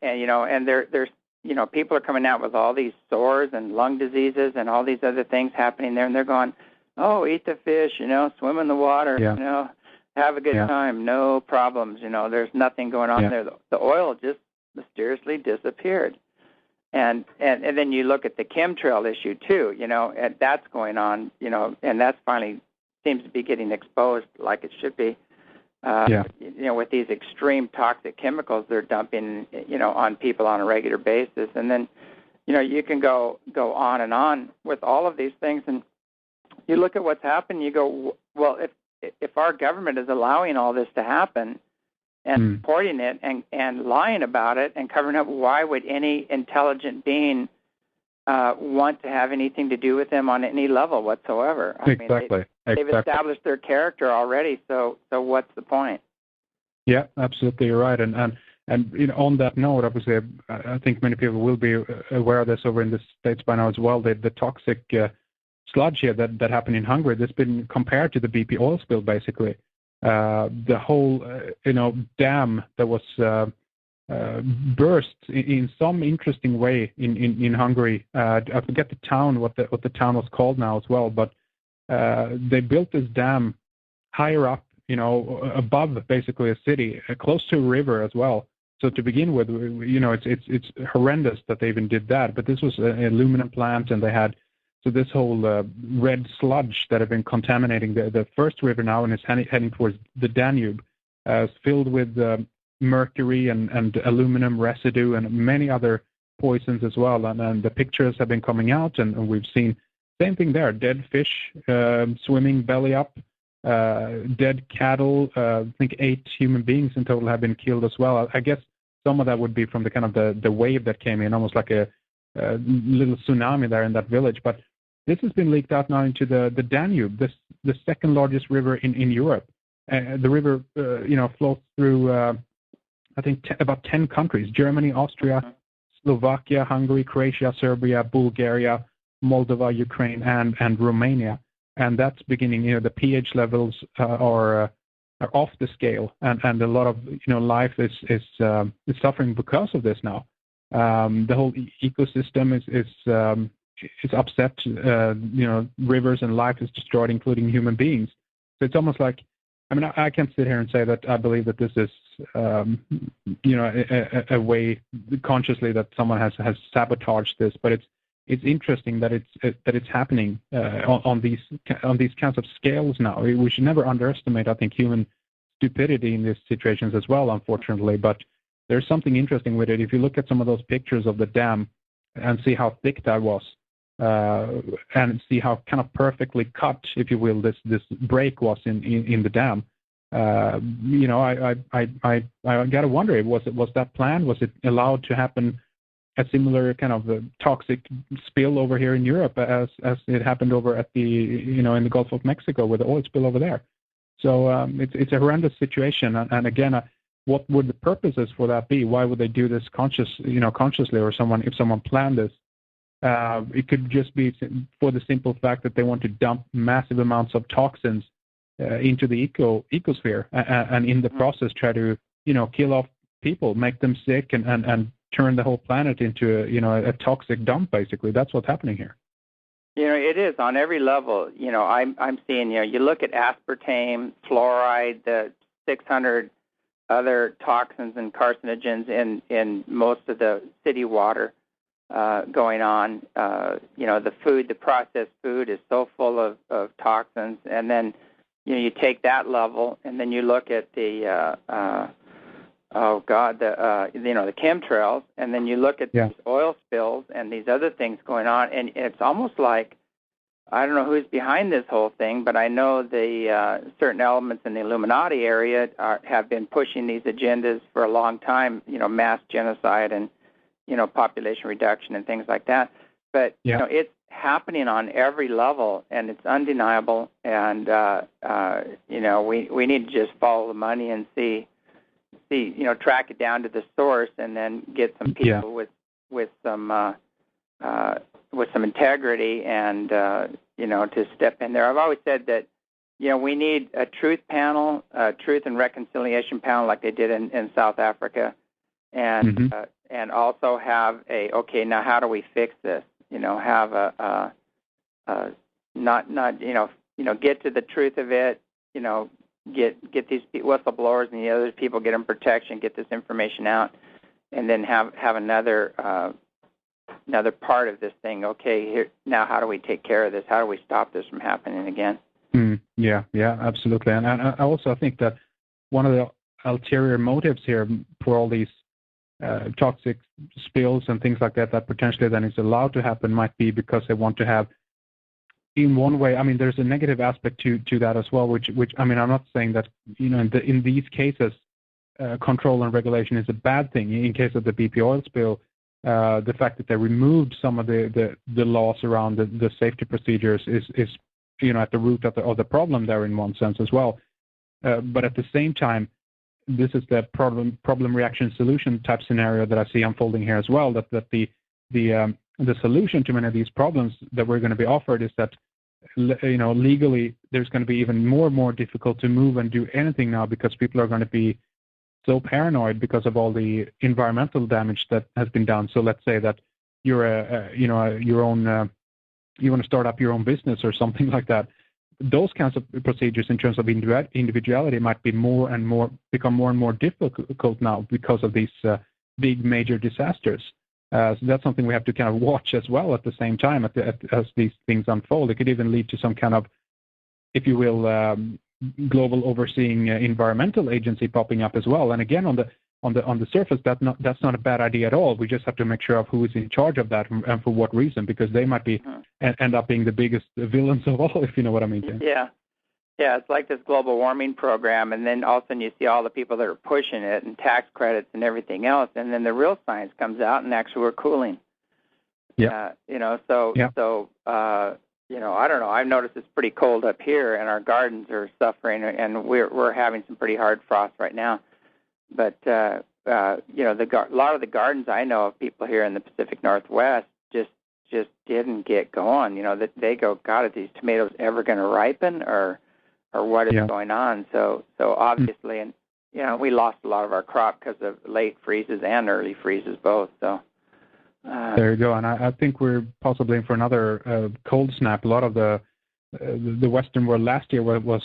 and there's people are coming out with all these sores and lung diseases and all these other things happening there, and they're going, oh, eat the fish, swim in the water, have a good time, no problems, there's nothing going on there. The oil just mysteriously disappeared. And then you look at the chemtrail issue too, and that's going on, and that's finally seems to be getting exposed like it should be. With these extreme toxic chemicals they're dumping, on people on a regular basis. And then, you can go on and on with all of these things. And you look at what's happened, you go, well, if our government is allowing all this to happen and supporting it and lying about it and covering up, why would any intelligent being want to have anything to do with them on any level whatsoever? Exactly. They've established their character already, so what's the point? Yeah, absolutely, you're right. And on that note, obviously, I think many people will be aware of this over in the States by now as well. The toxic sludge here that happened in Hungary, that's been compared to the BP oil spill, basically. The whole, dam that was burst in some interesting way in Hungary. I forget the town, what the town was called now as well, but they built this dam higher up, above basically a city, close to a river as well. So to begin with, it's horrendous that they even did that. But this was an aluminum plant, and they had this whole red sludge that had been contaminating the first river now, and is heading towards the Danube, filled with mercury and aluminum residue and many other poisons as well. And the pictures have been coming out, and we've seen same thing there: dead fish swimming belly up, dead cattle. I think 8 human beings in total have been killed as well. I guess some of that would be from the kind of the wave that came in, almost like a little tsunami there in that village. But this has been leaked out now into the Danube, the second largest river in Europe. The river, flows through, I think, about 10 countries: Germany, Austria, Slovakia, Hungary, Croatia, Serbia, Bulgaria, Moldova, Ukraine, and Romania. And that's beginning, the pH levels are off the scale, and a lot of, life is suffering because of this now. The whole ecosystem is upset. Rivers and life is destroyed, including human beings. So it's almost like, I can sit here and say that I believe that this is, a way consciously that someone has sabotaged this. But it's interesting that it's happening on these kinds of scales now. We should never underestimate, I think, human stupidity in these situations as well, unfortunately. But there's something interesting with it. If you look at some of those pictures of the dam and see how thick that was, and see how kind of perfectly cut, if you will, this break was in the dam. I gotta wonder, was that planned? Was it allowed to happen? A similar kind of toxic spill over here in Europe as it happened over at the in the Gulf of Mexico with the oil spill over there. So it's a horrendous situation. And again, what would the purposes for that be? Why would they do this consciously, or if someone planned this? It could just be for the simple fact that they want to dump massive amounts of toxins into the ecosphere, and in the process try to kill off people, make them sick, and turn the whole planet into a toxic dump. Basically, that's what's happening here. It is on every level. I'm seeing. You look at aspartame, fluoride, the 600 other toxins and carcinogens in most of the city water. Going on, the food, the processed food is so full of toxins, and then you take that level, and then you look at the the chemtrails, and then you look at these oil spills and these other things going on, and it's almost like, I don't know who's behind this whole thing, but I know the certain elements in the Illuminati area have been pushing these agendas for a long time, mass genocide and population reduction and things like that. But it's happening on every level, and it's undeniable. And we need to just follow the money and see, track it down to the source, and then get some people with some integrity and to step in there. I've always said that we need a truth panel, a truth and reconciliation panel, like they did in South Africa, and and also have okay, now how do we fix this? Have not get to the truth of it. Get these whistleblowers and the other people, get them protection, get this information out, and then have another part of this thing. Okay, here now, how do we take care of this? How do we stop this from happening again? Yeah, absolutely. And I also think that one of the ulterior motives here for all these toxic spills and things like that potentially then is allowed to happen might be because they want to have, in one way, I mean, there's a negative aspect to that as well, which I mean, I'm not saying that, in these cases, control and regulation is a bad thing. In case of the BP oil spill, the fact that they removed some of the laws around the safety procedures is at the root of the problem there in one sense as well. But at the same time, this is the problem reaction solution type scenario that I see unfolding here as well. That the solution to many of these problems that we're going to be offered is that legally there's going to be even more difficult to move and do anything now because people are going to be so paranoid because of all the environmental damage that has been done. So let's say that you're your own you want to start up your own business or something like that. Those kinds of procedures in terms of individuality might be become more and more difficult now because of these big major disasters. So that's something we have to kind of watch as well at the same time as these things unfold. It could even lead to some kind of, if you will, global overseeing environmental agency popping up as well. And again, on the surface, that's not a bad idea at all. We just have to make sure of who is in charge of that and for what reason, because they might be end up being the biggest villains of all, if you know what I mean. Yeah, it's like this global warming program, and then all of a sudden you see all the people that are pushing it and tax credits and everything else, and then the real science comes out and actually we're cooling. Yeah. I don't know. I've noticed it's pretty cold up here, and our gardens are suffering, and we're having some pretty hard frost right now. But a lot of the gardens I know of people here in the Pacific Northwest just didn't get going. That they go, God, are these tomatoes ever going to ripen, or what is going on? So obviously, and we lost a lot of our crop because of late freezes and early freezes both. So. There you go, and I think we're possibly in for another cold snap. A lot of the Western world last year was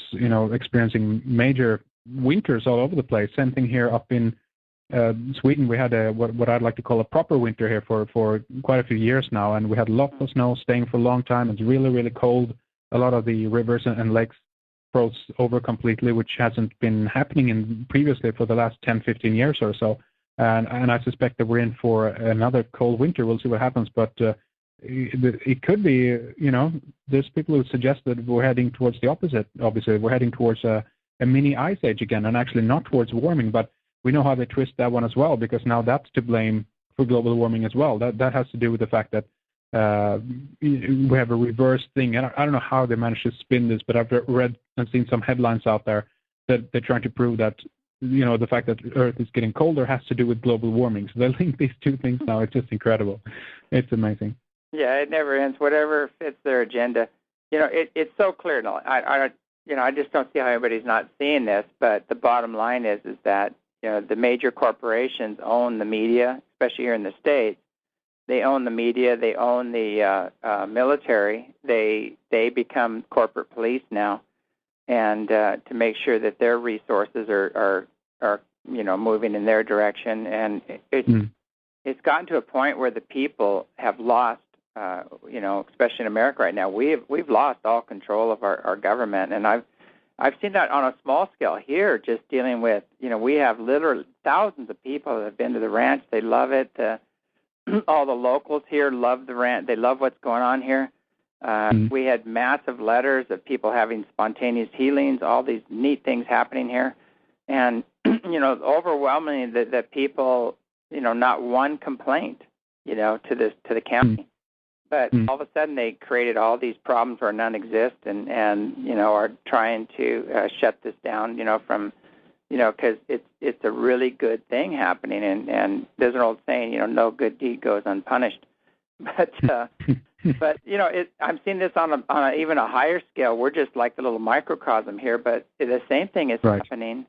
experiencing major winters all over the place. Same thing here up in Sweden. We had what I'd like to call a proper winter here for quite a few years now, and we had lots of snow staying for a long time. It's really, really cold. A lot of the rivers and lakes froze over completely, which hasn't been happening previously for the last 10, 15 years or so. And I suspect that we're in for another cold winter. We'll see what happens, but it could be, there's people who suggest that we're heading towards the opposite. Obviously, we're heading towards a mini ice age again, and actually not towards warming, but we know how they twist that one as well, because now that's to blame for global warming as well. That has to do with the fact that we have a reverse thing. And I don't know how they managed to spin this, but I've read and seen some headlines out there that they're trying to prove that the fact that Earth is getting colder has to do with global warming. So they link these two things now. It's just incredible. It's amazing. Yeah, it never ends. Whatever fits their agenda. It's so clear. No, I just don't see how anybody's not seeing this. But the bottom line is that the major corporations own the media, especially here in the States. They own the media. They own the military. They become corporate police now. And to make sure that their resources are moving in their direction, and it's gotten to a point where the people have lost, especially in America right now, we've lost all control of our government, and I've seen that on a small scale here, just dealing with we have literally thousands of people that have been to the ranch. They love it. All the locals here love the ranch. They love what's going on here. We had massive letters of people having spontaneous healings, all these neat things happening here. And, overwhelmingly that people, not one complaint, to the county. But all of a sudden they created all these problems where none exist and are trying to shut this down, from, because it's a really good thing happening. And there's an old saying, no good deed goes unpunished. But I'm seeing this on even a higher scale. We're just like the little microcosm here, but the same thing is happening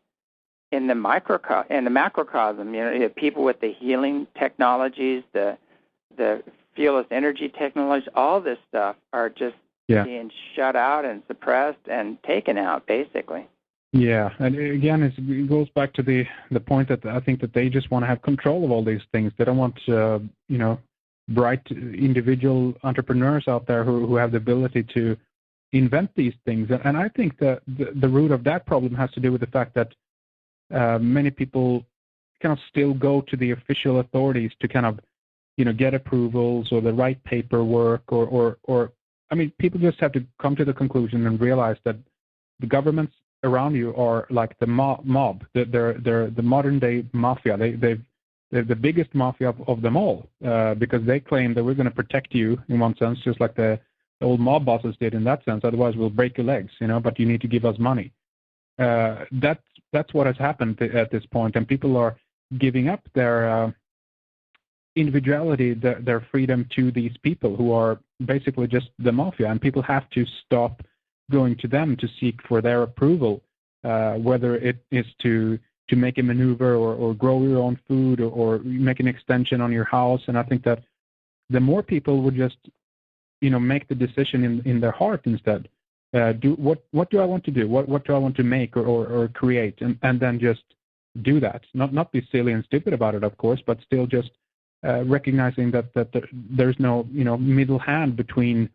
in the macrocosm. You know, people with the healing technologies, the fearless energy technologies, all this stuff are just being shut out and suppressed and taken out, basically. Yeah, and again, it goes back to the point that I think that they just want to have control of all these things. They don't want, bright individual entrepreneurs out there who have the ability to invent these things. And I think that the root of that problem has to do with the fact that many people kind of still go to the official authorities to kind of, get approvals or the right paperwork or I mean, people just have to come to the conclusion and realize that the governments around you are like the mob. They're the modern day mafia. They're the biggest mafia of them all because they claim that we're going to protect you in one sense, just like the old mob bosses did in that sense. Otherwise, we'll break your legs, but you need to give us money. That's what has happened at this point, and people are giving up their individuality, their freedom to these people who are basically just the mafia, and people have to stop going to them to seek for their approval, whether it is to make a maneuver or grow your own food or make an extension on your house. And I think that the more people would just, make the decision in their heart instead. What do I want to do? What do I want to make or create? And then just do that. Not be silly and stupid about it, of course, but still just recognizing that there's no, middle hand between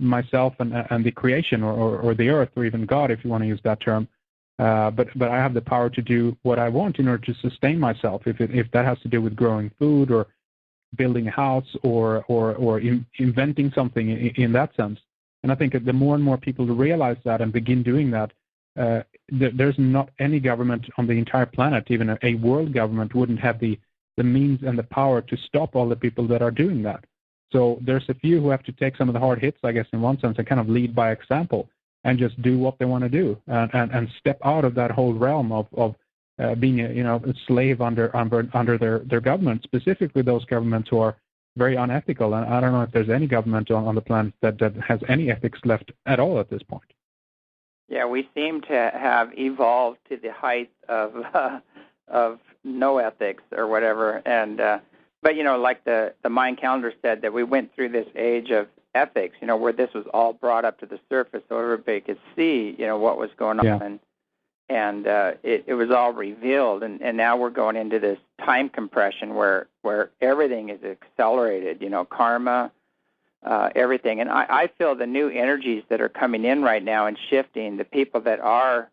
myself and the creation or the earth or even God, if you want to use that term. But I have the power to do what I want in order to sustain myself. If that has to do with growing food or building a house or inventing something in that sense. And I think that the more and more people realize that and begin doing that, there's not any government on the entire planet, even a world government, wouldn't have the means and the power to stop all the people that are doing that. So there's a few who have to take some of the hard hits, I guess, in one sense, and kind of lead by example and just do what they want to do and step out of that whole realm of being a slave under their government, specifically those governments who are very unethical. And I don't know if there's any government on the planet that has any ethics left at all at this point. Yeah, we seem to have evolved to the height of no ethics or whatever. And but like the Mayan calendar said, that we went through this age of ethics, where this was all brought up to the surface so everybody could see, what was going on, and it was all revealed. And now we're going into this time compression where everything is accelerated, karma, everything. And I feel the new energies that are coming in right now and shifting, the people that are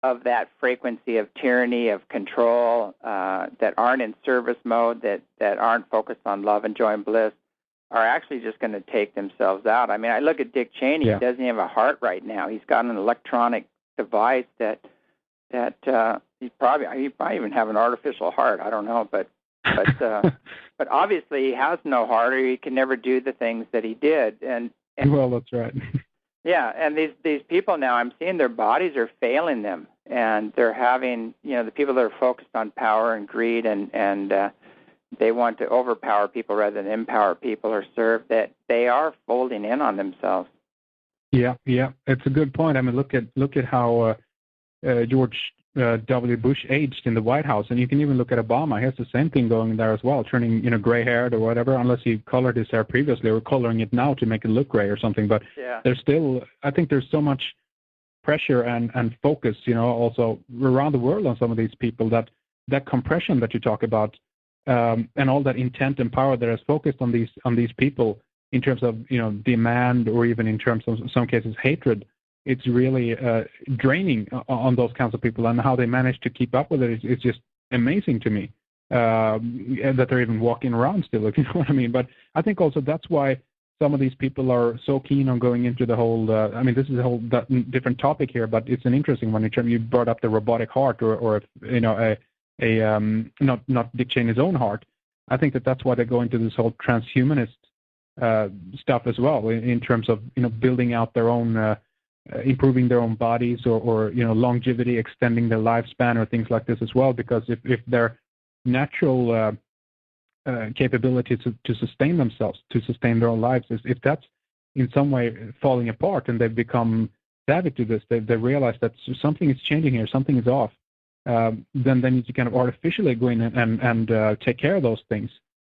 of that frequency of tyranny, of control, that aren't in service mode, that aren't focused on love and joy and bliss, are actually just going to take themselves out. I mean, I look at Dick Cheney. He doesn't have a heart right now. He's got an electronic device that he probably even have an artificial heart. I don't know, but obviously he has no heart, or he can never do the things that he did. And well, that's right. Yeah, and these people now, I'm seeing their bodies are failing them, and they're having, the people that are focused on power and greed and they want to overpower people rather than empower people or serve, that they are folding in on themselves. Yeah, it's a good point. I mean, look at how George W. Bush aged in the White House, and you can even look at Obama. He has the same thing going there as well, turning gray-haired or whatever, unless he colored his hair previously or coloring it now to make it look gray or something. But there's still, I think there's so much pressure and focus, also around the world on some of these people that compression that you talk about. And all that intent and power that is focused on these people in terms of demand or even in terms of some cases hatred, it's really draining on those kinds of people, and how they manage to keep up with it is just amazing to me. That they're even walking around still, if you know what I mean. But I think also that's why some of these people are so keen on going into the whole. This is a whole different topic here, but it's an interesting one. In terms, you brought up the robotic heart, or not Dick Cheney's own heart. I think that's why they go into this whole transhumanist stuff as well, in terms of building out their own, improving their own bodies, or longevity, extending their lifespan, or things like this as well. Because if their natural capability to sustain themselves, to sustain their own lives, if that's in some way falling apart, and they've become savvy to this, they realize that something is changing here, something is off. then they need to kind of artificially go in and take care of those things.